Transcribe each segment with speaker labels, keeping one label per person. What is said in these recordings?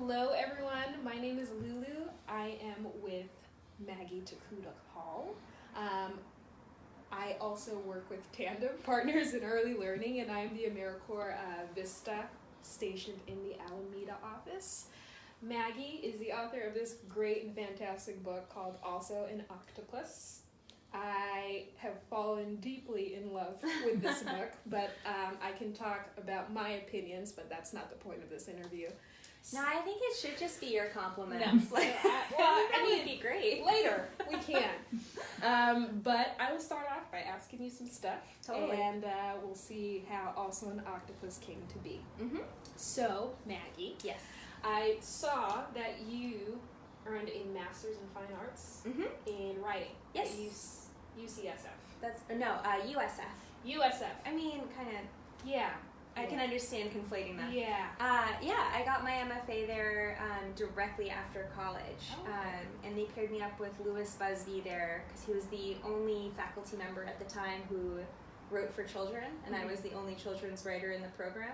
Speaker 1: Hello everyone, my name is Lulu. I am with Maggie Tokuda-Hall. I also work with Tandem Partners in Early Learning, and I'm the AmeriCorps Vista stationed in the Alameda office. Maggie is the author of this great and fantastic book called Also an Octopus. I have fallen deeply in love with this book, but I can talk about my opinions, but that's not the point of this interview.
Speaker 2: No, I think it should just be your compliments.
Speaker 1: No.
Speaker 2: That would be great.
Speaker 1: Later, we can. But I will start off by asking you some stuff.
Speaker 2: Totally.
Speaker 1: And we'll see how Also an Octopus came to be.
Speaker 2: Mm-hmm.
Speaker 1: So, Maggie.
Speaker 2: Yes.
Speaker 1: I saw that you earned a Master's in Fine Arts in Writing.
Speaker 2: Yes.
Speaker 1: At UCSF.
Speaker 2: That's USF.
Speaker 1: USF.
Speaker 2: I mean, kind of.
Speaker 1: Yeah.
Speaker 2: I can understand conflating them.
Speaker 1: Yeah.
Speaker 2: I got my MFA there directly after college, and they paired me up with Louis Busby there because he was the only faculty member at the time who wrote for children, and I was the only children's writer in the program.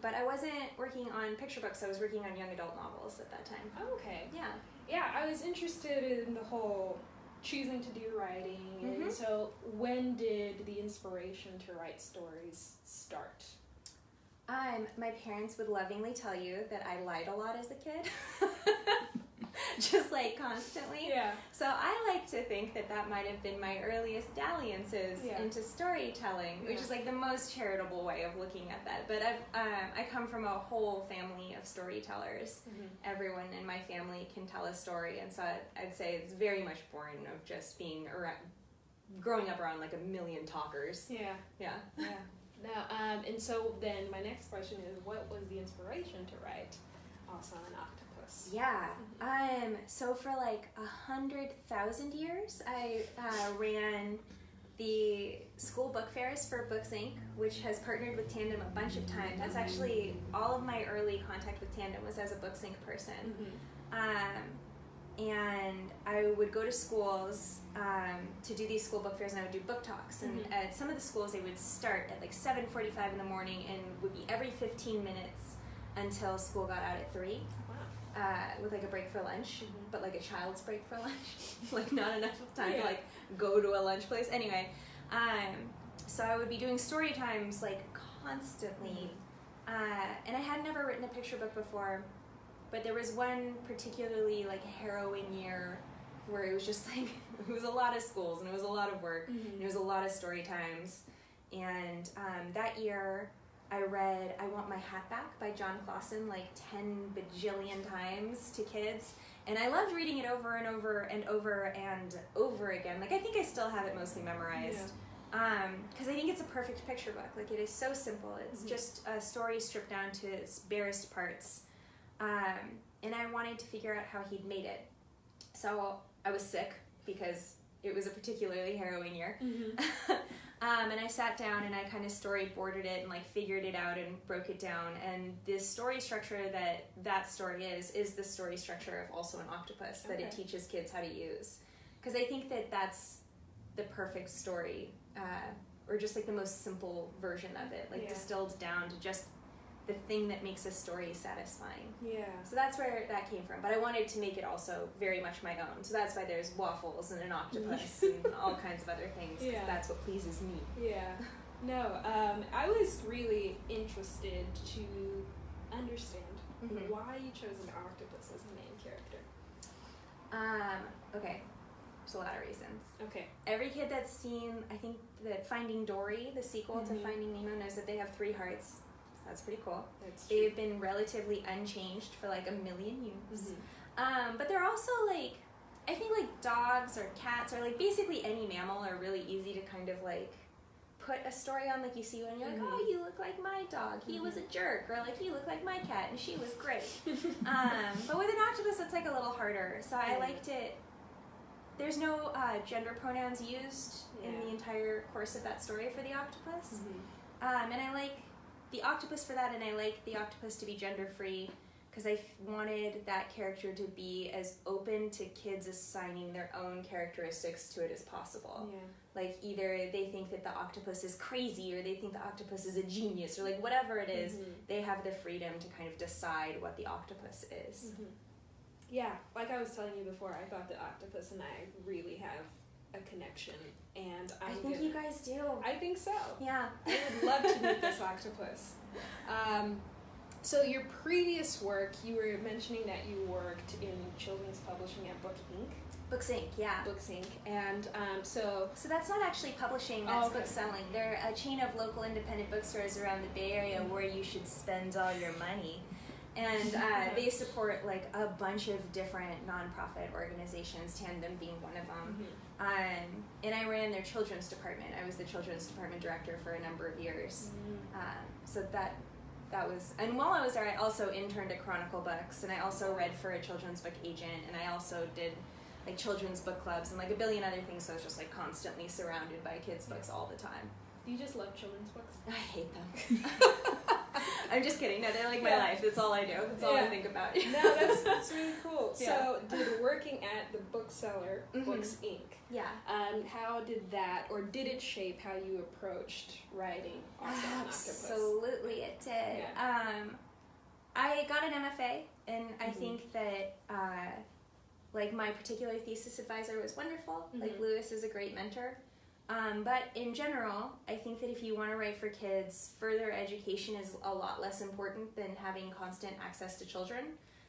Speaker 2: But I wasn't working on picture books, I was working on young adult novels at that time.
Speaker 1: Oh, okay.
Speaker 2: Yeah.
Speaker 1: Yeah, I was interested in the whole choosing to do writing, and so when did the inspiration to write stories start?
Speaker 2: My parents would lovingly tell you that I lied a lot as a kid. Just like constantly.
Speaker 1: Yeah.
Speaker 2: So I like to think that might have been my earliest dalliances into storytelling, which is like the most charitable way of looking at that. But I come from a whole family of storytellers. Everyone in my family can tell a story, and so I'd say it's very much born of just being around, growing up around like a million talkers.
Speaker 1: Yeah.
Speaker 2: Yeah.
Speaker 1: Yeah. Now, and so then my next question is, what was the inspiration to write Also an Octopus?
Speaker 2: Yeah. So for like 100,000 years, I ran the school book fairs for Books Inc., which has partnered with Tandem a bunch of times. That's actually all of my early contact with Tandem was as a Books Inc. person. And I would go to schools to do these school book fairs, and I would do book talks. And at some of the schools, they would start at like 7:45 in the morning and would be every 15 minutes until school got out at 3. With like a break for lunch, but like a child's break for lunch, like not enough time to like go to a lunch place. Anyway, so I would be doing story times like constantly, and I had never written a picture book before, but there was one particularly like harrowing year where it was just like, it was a lot of schools and it was a lot of work and it was a lot of story times, and that year I read I Want My Hat Back by John Clausen like 10 bajillion times to kids, and I loved reading it over and over and over and over again. Like I think I still have it mostly memorized because I think it's a perfect picture book. Like it is so simple. It's just a story stripped down to its barest parts, and I wanted to figure out how he'd made it. So I was sick because it was a particularly harrowing year. And I sat down and I kind of storyboarded it and like figured it out and broke it down. And this story structure that story is the story structure of Also an Octopus that it teaches kids how to use. Because I think that's the perfect story, or just like the most simple version of it, like distilled down to just the thing that makes a story satisfying. Yeah. So that's where that came from. But I wanted to make it also very much my own. So that's why there's waffles and an octopus and all kinds of other things. Because that's what pleases me. Yeah. No, I was really interested to understand why you chose an octopus as the main character. Okay. There's a lot of reasons.
Speaker 1: Okay.
Speaker 2: Every kid that's seen, I think, that Finding Dory, the sequel to Finding Nemo, knows that they have 3 hearts. That's pretty cool. They've been relatively unchanged for like 1 million years. But they're also like, I think like dogs or cats or like basically any mammal are really easy to kind of like put a story on. Like you see one and you're like, oh, you look like my dog. He was a jerk. Or like, you look like my cat and she was great. But with an octopus, it's like a little harder. So I liked it. There's no gender pronouns used in the entire course of that story for the octopus. And I like the octopus for that, and I like the octopus to be gender-free because I wanted that character to be as open to kids assigning their own characteristics to it as possible.
Speaker 1: Yeah.
Speaker 2: Like, either they think that the octopus is crazy, or they think the octopus is a genius, or like whatever it is, they have the freedom to kind of decide what the octopus is.
Speaker 1: Yeah, like I was telling you before, I thought the octopus and I really have a connection, and
Speaker 2: I think you guys do.
Speaker 1: I think so.
Speaker 2: Yeah.
Speaker 1: I would love to meet this octopus. So your previous work, you were mentioning that you worked in children's publishing at Books Inc., and so
Speaker 2: that's not actually publishing, that's
Speaker 1: okay.
Speaker 2: book selling. They're a chain of local independent bookstores around the Bay Area where you should spend all your money. And they support like a bunch of different nonprofit organizations, Tandem being one of them. And I ran their children's department. I was the children's department director for a number of years. So that was, and while I was there, I also interned at Chronicle Books, and I also read for a children's book agent, and I also did like children's book clubs and like a billion other things. So I was just like constantly surrounded by kids' books all the time.
Speaker 1: Do you just love children's books?
Speaker 2: I hate them. I'm just kidding. No, they're like my life. That's all I do. That's all I think about.
Speaker 1: No, that's really cool. So, did working at the bookseller, Books Inc., how did that, or did it shape how you approached writing also on Octopus?
Speaker 2: Absolutely, it did.
Speaker 1: Yeah.
Speaker 2: I got an MFA, and I think that like my particular thesis advisor was wonderful. Like Lewis is a great mentor. But in general, I think that if you want to write for kids, further education is a lot less important than having constant access to children.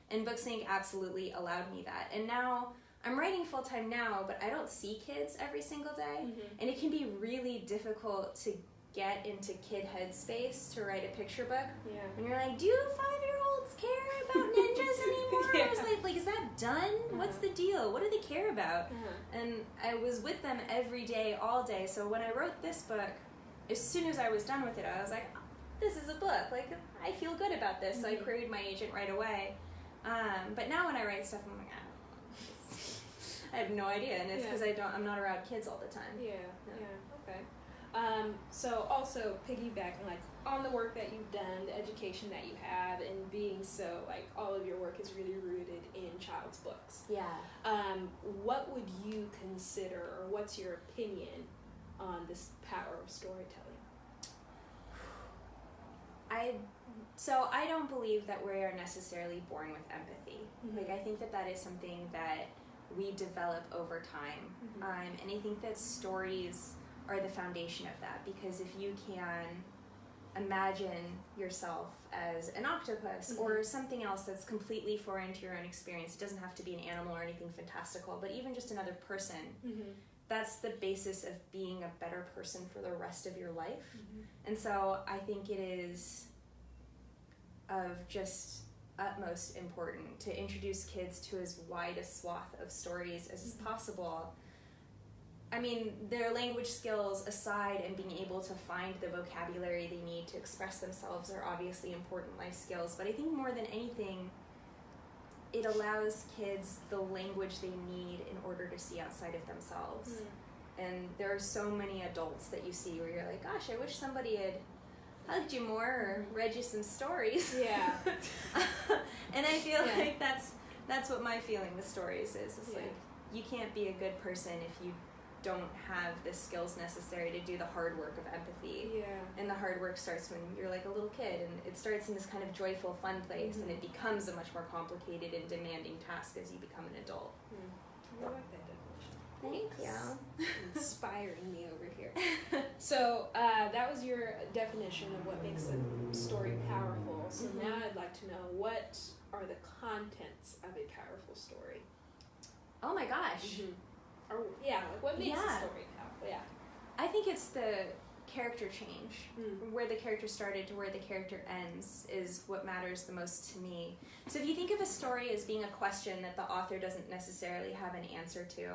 Speaker 2: And Books Inc. absolutely allowed me that. And now, I'm writing full-time now, but I don't see kids every single day. And it can be really difficult to get into kid headspace to write a picture book. When you're like, do 5-year-olds care about ninjas anymore? I was like, is that done? What's the deal? What do they care about? And I was with them every day, all day. So when I wrote this book, as soon as I was done with it, I was like, oh, this is a book. Like, I feel good about this. So I queried my agent right away. But now when I write stuff, I'm like, I have no idea. And it's because I'm not around kids all the time.
Speaker 1: Okay. So also piggybacking like on the work that you've done, the education that you have, and being so like all of your work is really rooted in child's books. What would you consider, or what's your opinion on this power of storytelling?
Speaker 2: I don't believe that we are necessarily born with empathy. Like, I think that is something that we develop over time. And I think that stories are the foundation of that, because if you can imagine yourself as an octopus or something else that's completely foreign to your own experience, it doesn't have to be an animal or anything fantastical, but even just another person, that's the basis of being a better person for the rest of your life. And so I think it is of just utmost important to introduce kids to as wide a swath of stories as possible. I mean, their language skills aside, and being able to find the vocabulary they need to express themselves are obviously important life skills, but I think more than anything, it allows kids the language they need in order to see outside of themselves. And there are so many adults that you see where you're like, gosh, I wish somebody had hugged you more or read you some stories. And I feel like that's what my feeling with stories is. It's like, you can't be a good person if you don't have the skills necessary to do the hard work of empathy. And the hard work starts when you're like a little kid, and it starts in this kind of joyful, fun place, and it becomes a much more complicated and demanding task as you become an adult.
Speaker 1: I like that definition.
Speaker 2: Thank you.
Speaker 1: Inspiring me over here. So that was your definition of what makes a story powerful. So now I'd like to know, what are the contents of a powerful story?
Speaker 2: Oh my gosh.
Speaker 1: Or like what makes a story powerful?
Speaker 2: I think it's the character change. Where the character started to where the character ends is what matters the most to me. So if you think of a story as being a question that the author doesn't necessarily have an answer to,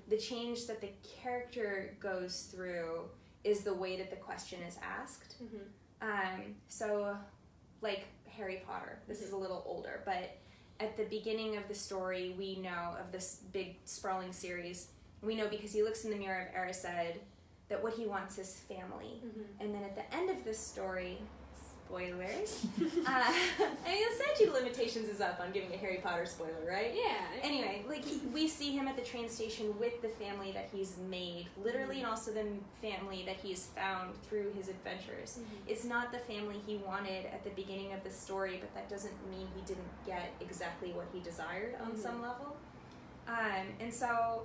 Speaker 2: the change that the character goes through is the way that the question is asked. So like Harry Potter, this is a little older, but at the beginning of the story, we know of this big sprawling series, we know because he looks in the mirror of Erised that what he wants is family. And then at the end of this story, spoilers. The statute of limitations is up on giving a Harry Potter spoiler, right?
Speaker 1: Yeah.
Speaker 2: Anyway, like we see him at the train station with the family that he's made, literally, and also the family that he's found through his adventures. It's not the family he wanted at the beginning of the story, but that doesn't mean he didn't get exactly what he desired on some level. And so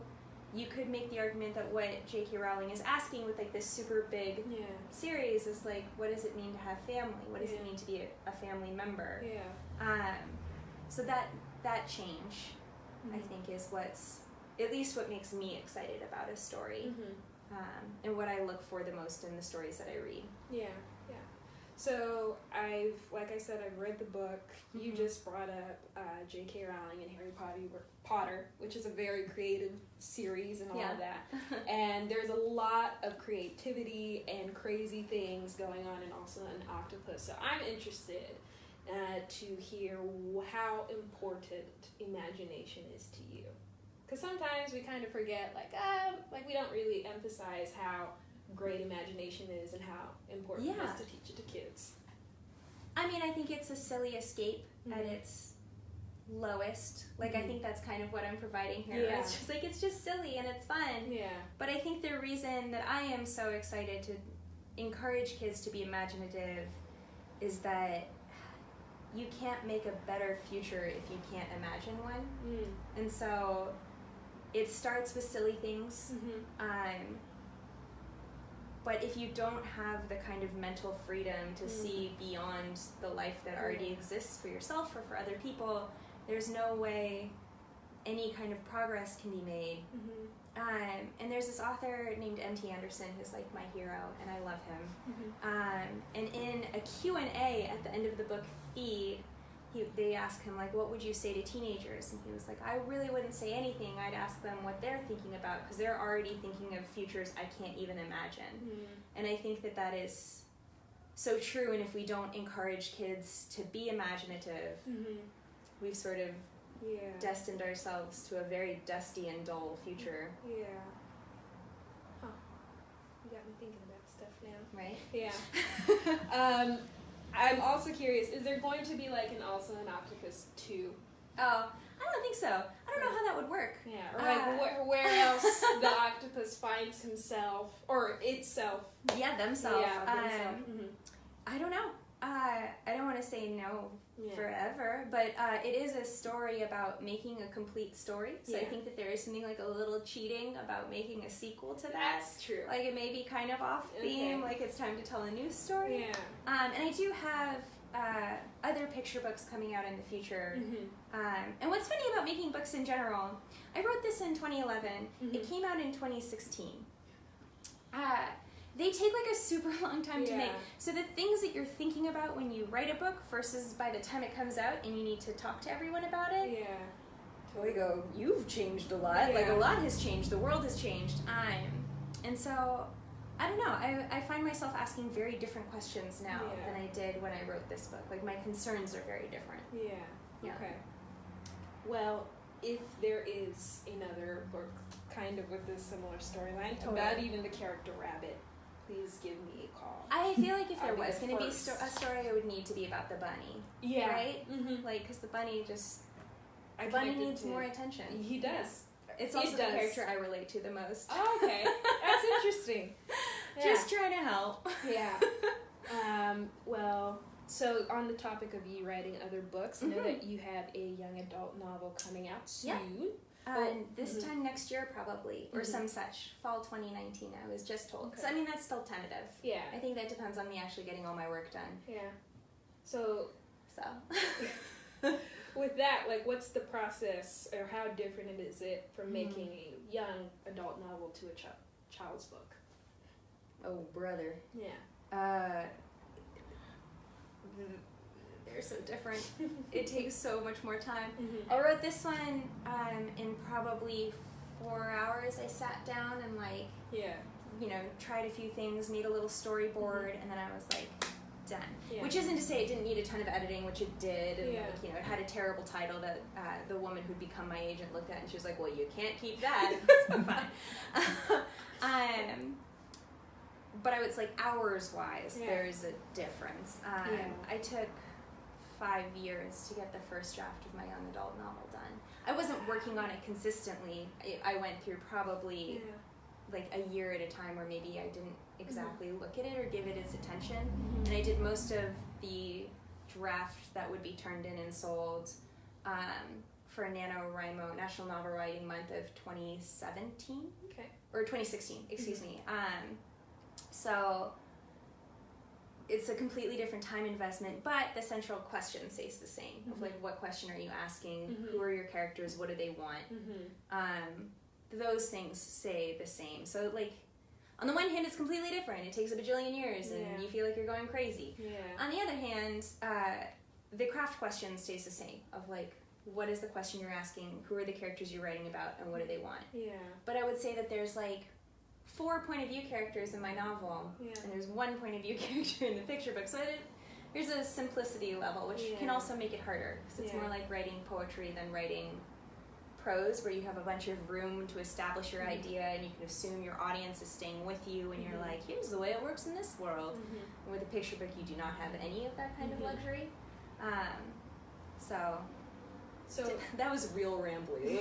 Speaker 2: you could make the argument that what J.K. Rowling is asking with like this super big series is like, what does it mean to have family? What does it mean to be a family member? So that change, I think, is what's at least what makes me excited about a story, and what I look for the most in the stories that I read.
Speaker 1: So like I said, I've read the book. You just brought up J.K. Rowling and Harry Potter, which is a very creative series and all of that. And there's a lot of creativity and crazy things going on, and also an octopus. So I'm interested to hear how important imagination is to you. Because sometimes we kind of forget, like we don't really emphasize how great imagination is and how important it is to teach it to kids.
Speaker 2: I mean, I think it's a silly escape at its lowest. Like, I think that's kind of what I'm providing here. It's just like, it's just silly and it's fun. But I think the reason that I am so excited to encourage kids to be imaginative is that you can't make a better future if you can't imagine one. And so it starts with silly things. But if you don't have the kind of mental freedom to see beyond the life that already exists for yourself or for other people, there's no way any kind of progress can be made. And there's this author named M.T. Anderson who's like my hero, and I love him. And in a Q&A at the end of the book Feed, they asked him, like, what would you say to teenagers? And he was like, I really wouldn't say anything. I'd ask them what they're thinking about, because they're already thinking of futures I can't even imagine. And I think that that is so true, and if we don't encourage kids to be imaginative, we've sort of destined ourselves to a very dusty and dull future.
Speaker 1: You got me thinking about stuff now.
Speaker 2: Right?
Speaker 1: I'm also curious, is there going to be like also an Octopus 2?
Speaker 2: Oh, I don't think so. I don't know how that would work.
Speaker 1: Or like where else the octopus finds himself or itself.
Speaker 2: Themselves. I don't know. I don't want to say no forever, but it is a story about making a complete story. So I think that there is something like a little cheating about making a sequel to that.
Speaker 1: That's true.
Speaker 2: Like it may be kind of off theme, like it's time to tell a new story. And I do have other picture books coming out in the future. And what's funny about making books in general, I wrote this in 2011. It came out in 2016. They take like a super long time to make. So the things that you're thinking about when you write a book versus by the time it comes out and you need to talk to everyone about it. Totally go, you've changed a lot. Like a lot has changed. The world has changed. And so, I don't know. I find myself asking very different questions now than I did when I wrote this book. Like my concerns are very different.
Speaker 1: Okay. Well, if there is another book kind of with a similar storyline about even the character Rabbit, please give me a call.
Speaker 2: I feel like if there was going to be a story, it would need to be about the bunny. Right? Like, because the bunny just... The bunny needs more attention.
Speaker 1: He does.
Speaker 2: It's also the character I relate to the most.
Speaker 1: Oh, okay. That's interesting.
Speaker 2: Just trying to help.
Speaker 1: Well, so on the topic of you writing other books, I know that you have a young adult novel coming out soon.
Speaker 2: This time next year, probably, or some such. Fall 2019, I was just told. So, I mean, that's still tentative. I think that depends on me actually getting all my work done.
Speaker 1: So. With that, like, what's the process, or how different is it from making a young adult novel to a child's book?
Speaker 2: Oh, brother. They're so different. It takes so much more time. I wrote this one in probably 4 hours. I sat down and tried a few things, made a little storyboard, and then I was like, done. Which isn't to say it didn't need a ton of editing, which it did. And it had a terrible title that the woman who'd become my agent looked at, and she was like, well, you can't keep that. It's fine. but I would say hours-wise, there's a difference. I took 5 years to get the first draft of my young adult novel done. I wasn't working on it consistently. I went through probably like a year at a time where maybe I didn't exactly look at it or give it its attention. And I did most of the draft that would be turned in and sold for NaNoWriMo, National Novel Writing Month of 2017. Or 2016, excuse me. So it's a completely different time investment, but the central question stays the same. Of like, what question are you asking? Who are your characters? What do they want? Those things stay the same. So like, on the one hand, it's completely different. It takes a bajillion years, and you feel like you're going crazy. On the other hand, the craft question stays the same. Of like, what is the question you're asking? Who are the characters you're writing about, and what do they want? But I would say that there's like 4 point of view characters in my novel, and there's 1 point of view character in the picture book. So there's a simplicity level, which can also make it harder, because it's more like writing poetry than writing prose, where you have a bunch of room to establish your idea, and you can assume your audience is staying with you, and you're like, here's the way it works in this world. And with a picture book, you do not have any of that kind of luxury. So that was real rambly.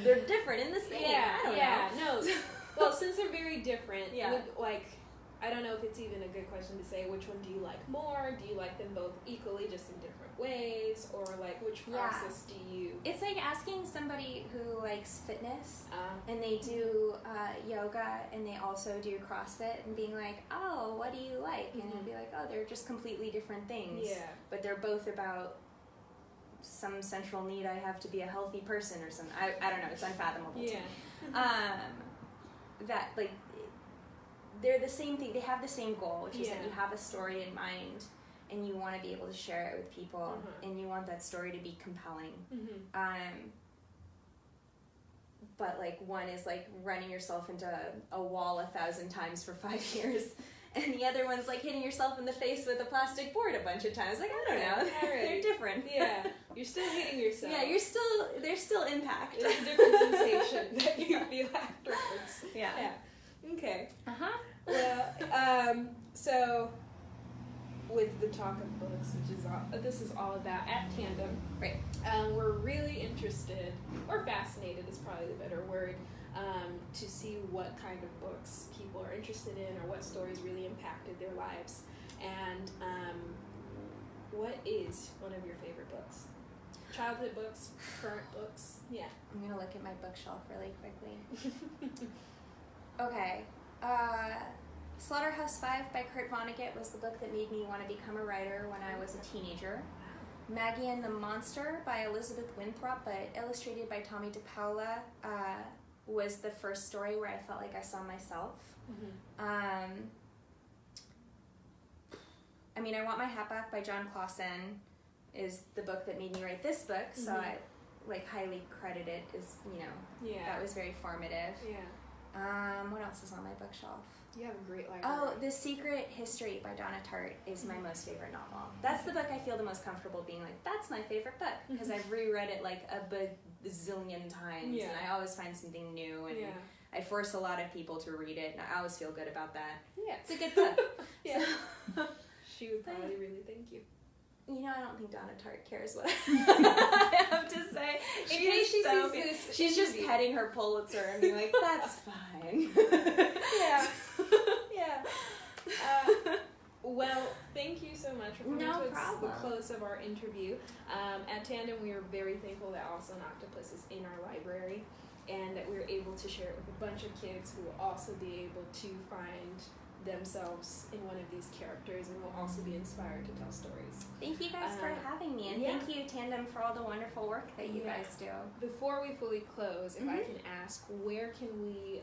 Speaker 2: They're different in the same. I don't know.
Speaker 1: No. Well, since they're very different, like, I don't know if it's even a good question to say which one do you like more? Do you like them both equally, just in different ways? Or, like, which process do you...
Speaker 2: It's like asking somebody who likes fitness, and they do yoga, and they also do CrossFit, and being like, oh, what do you like? And they'd be like, oh, they're just completely different things. But they're both about some central need I have to be a healthy person or something. I don't know. It's unfathomable to me. That, like, they're the same thing. They have the same goal, which is that you have a story in mind, and you want to be able to share it with people, and you want that story to be compelling. But, like, one is, like, running yourself into a wall 1,000 times for 5 years, and the other one's, like, hitting yourself in the face with a plastic board a bunch of times. Like, I don't know. They're different.
Speaker 1: You're still hitting yourself.
Speaker 2: There's still impact.
Speaker 1: There's a different sensation that you feel afterwards. Okay. Well, so with the talk of books, which is this is all about at Tandem,
Speaker 2: right?
Speaker 1: We're really interested, or fascinated is probably the better word, to see what kind of books people are interested in, or what stories really impacted their lives. And what is one of your favorite books? Childhood books, current books? Yeah.
Speaker 2: I'm gonna look at my bookshelf really quickly. Okay. Slaughterhouse-Five by Kurt Vonnegut was the book that made me want to become a writer when I was a teenager. Maggie and the Monster by Elizabeth Winthrop, but illustrated by Tommy DePaola, was the first story where I felt like I saw myself. I mean, I Want My Hat Back by John Clausen is the book that made me write this book, so I like highly credit it as, you know, that was very formative. What else is on my bookshelf?
Speaker 1: You have a great library.
Speaker 2: Oh, The Secret History by Donna Tartt is my most favorite novel. That's the book I feel the most comfortable being like, that's my favorite book, because I've reread it like a bazillion times, and I always find something new, and I force a lot of people to read it, and I always feel good about that. It's a good book.
Speaker 1: She would probably really thank you.
Speaker 2: You know, I don't think Donna Tartt cares what I have to say. She's just petting her Pulitzer and being like, that's fine.
Speaker 1: Well, thank you so much for coming to the close of our interview. At Tandem, we are very thankful that Also an Octopus is in our library, and that we were able to share it with a bunch of kids who will also be able to find themselves in one of these characters, and will also be inspired to tell stories.
Speaker 2: Thank you guys for having me, and thank you, Tandem, for all the wonderful work that you guys do.
Speaker 1: Before we fully close, if I can ask, where can we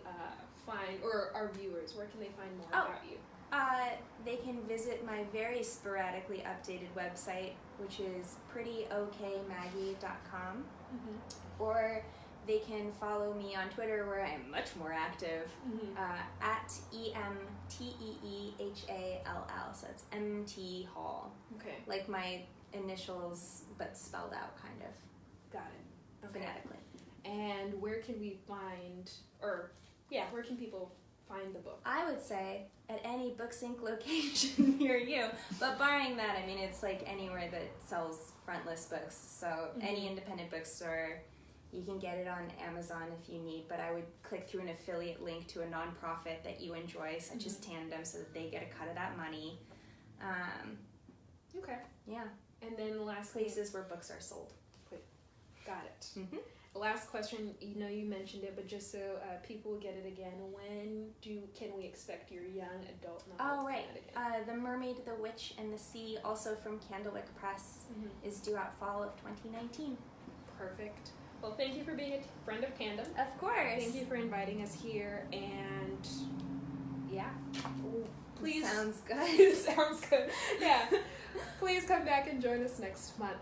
Speaker 1: find, or our viewers, where can they find more about you?
Speaker 2: They can visit my very sporadically updated website, which is prettyokmaggie.com, or they can follow me on Twitter, where I'm much more active, at EMTEEHALL, so it's MT Hall.
Speaker 1: Okay.
Speaker 2: Like my initials, but spelled out, kind of.
Speaker 1: Got it. Okay.
Speaker 2: Phonetically.
Speaker 1: And where can we find, where can people find the book?
Speaker 2: I would say at any Booksync location near you. But barring that, I mean, it's like anywhere that sells frontlist books. So any independent bookstore, you can get it on Amazon if you need. But I would click through an affiliate link to a nonprofit that you enjoy, such as Tandem, so that they get a cut of that money.
Speaker 1: Okay.
Speaker 2: Yeah.
Speaker 1: And then last
Speaker 2: Places where books are sold.
Speaker 1: Got it. Last question, you mentioned it, but just so people get it again, when can we expect your young adult novel
Speaker 2: Oh, right.
Speaker 1: to come out again?
Speaker 2: The Mermaid, the Witch, and the Sea, also from Candlewick Press, is due out fall of 2019.
Speaker 1: Perfect. Well, thank you for being a friend of Tandem.
Speaker 2: Of course.
Speaker 1: Thank you for inviting us here, and yeah, please.
Speaker 2: Sounds good.
Speaker 1: Sounds good. Yeah. Please come back and join us next month.